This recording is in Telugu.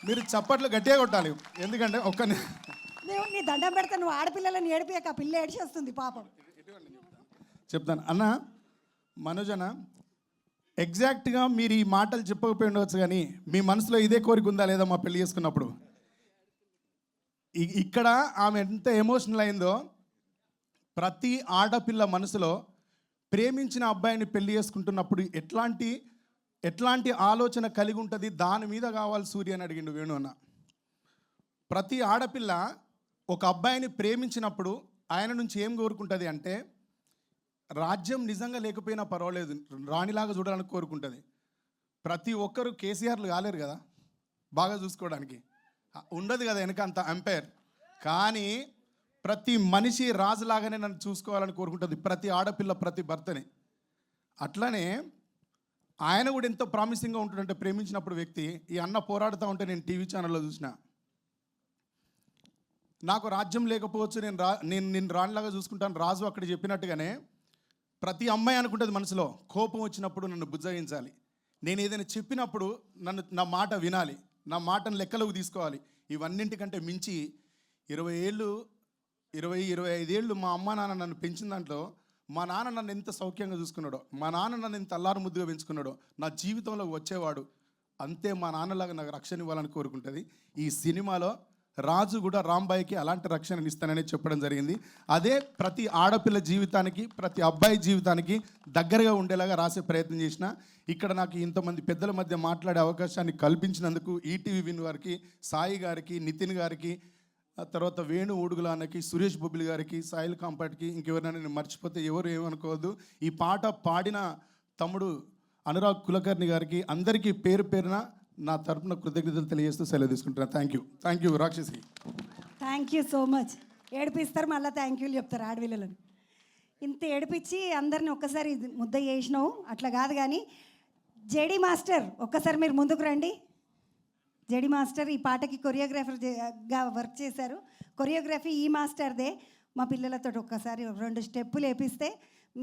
మీరు చప్పట్లు గట్టిగా కొట్టాలి, ఎందుకంటే దేవుడు నీ దండం పెడతా, నువ్వు ఆడపిల్లలను ఏడిపియక, ఆ పిల్ల ఏడిచేస్తుంది పాపం. చెప్తాను అన్న. మనోజన, ఎగ్జాక్ట్గా మీరు ఈ మాటలు చెప్పకపోయి ఉండవచ్చు, కానీ మీ మనసులో ఇదే కోరిక ఉందా లేదా మా పెళ్లి చేసుకున్నప్పుడు? ఇక్కడ ఆమె ఎంత ఎమోషనల్ అయిందో, ప్రతి ఆడపిల్ల మనసులో ప్రేమించిన అబ్బాయిని పెళ్లి చేసుకుంటున్నప్పుడు ఎట్లాంటి ఆలోచన కలిగి ఉంటుంది, దాని మీద కావాలి సూర్య అని అడిగిండు వేణు అన్న. ప్రతి ఆడపిల్ల ఒక అబ్బాయిని ప్రేమించినప్పుడు ఆయన నుంచి ఏం కోరుకుంటుంది అంటే, రాజ్యం నిజంగా లేకపోయినా పర్వాలేదు, రాణిలాగా చూడాలని కోరుకుంటుంది. ప్రతి ఒక్కరు కేసీఆర్లు కాలేరు కదా బాగా చూసుకోవడానికి, ఉండదు కదా వెనక అంత అంపైర్. కానీ ప్రతి మనిషి రాజులాగానే నన్ను చూసుకోవాలని కోరుకుంటుంది ప్రతి ఆడపిల్ల, ప్రతి భర్తని. అట్లనే ఆయన కూడా ఎంతో ప్రామిసింగ్గా ఉంటుందంటే ప్రేమించినప్పుడు వ్యక్తి. ఈ అన్న పోరాడుతూ ఉంటే నేను టీవీ ఛానల్లో చూసిన, నాకు రాజ్యం లేకపోవచ్చు, నేను రాణిలాగా చూసుకుంటాను రాజు అక్కడ చెప్పినట్టుగానే ప్రతి అమ్మాయి అనుకుంటుంది మనసులో, కోపం వచ్చినప్పుడు నన్ను బుజ్జగించాలి, నేను ఏదైనా చెప్పినప్పుడు నా మాట వినాలి, నా మాటను లెక్కలోకి తీసుకోవాలి. ఇవన్నింటికంటే మించి 25 ఏళ్ళు మా అమ్మ నాన్న నన్ను పెంచిన దాంట్లో, మా నాన్న నన్ను ఎంత సౌఖ్యంగా చూసుకున్నాడో, మా నాన్న నన్ను ఎంత అల్లారు ముద్దుగా పెంచుకున్నాడో, నా జీవితంలో వచ్చేవాడు అంతే మా నాన్నలాగా నాకు రక్షణ ఇవ్వాలని కోరుకుంటుంది. ఈ సినిమాలో రాజు కూడా రాంబాయికి అలాంటి రక్షణని ఇస్తానని చెప్పడం జరిగింది. అదే ప్రతి ఆడపిల్ల జీవితానికి, ప్రతి అబ్బాయి జీవితానికి దగ్గరగా ఉండేలాగా రాసే ప్రయత్నం చేసిన. ఇక్కడ నాకు ఇంతమంది పెద్దల మధ్య మాట్లాడే అవకాశాన్ని కల్పించినందుకు ఈటీవీ విన్ వారికి, సాయి గారికి, నితిన్ గారికి, తర్వాత వేణు ఊడుగులాన్నకి, సురేష్ బొబ్బిలి గారికి, సాయిల్ కాంపాట్కి, ఇంకెవరైనా నేను మర్చిపోతే ఎవరు ఏమనుకోవద్దు. ఈ పాట పాడిన తమ్ముడు అనురాగ్ కులకర్ణి గారికి, అందరికీ పేరు పేరున నా తరపున కృతజ్ఞతలు తెలియజేస్తూ సెలవు తీసుకుంటున్నాను. థ్యాంక్ యూ రాక్షసి. Thank you so much. ఏడిపిస్తారు మళ్ళీ థ్యాంక్ యూలు చెప్తారు ఆడపిల్లలను. ఇంత ఏడిపించి అందరిని ఒక్కసారి ముద్ద చేసినావు, అట్లా కాదు. కానీ జేడీ మాస్టర్ ఒక్కసారి మీరు ముందుకు రండి. జేడీ మాస్టర్ ఈ పాటకి కొరియోగ్రాఫర్గా వర్క్ చేశారు. కొరియోగ్రఫీ ఈ మాస్టర్దే. మా పిల్లలతో ఒక్కసారి 2 స్టెప్పులు వేపిస్తే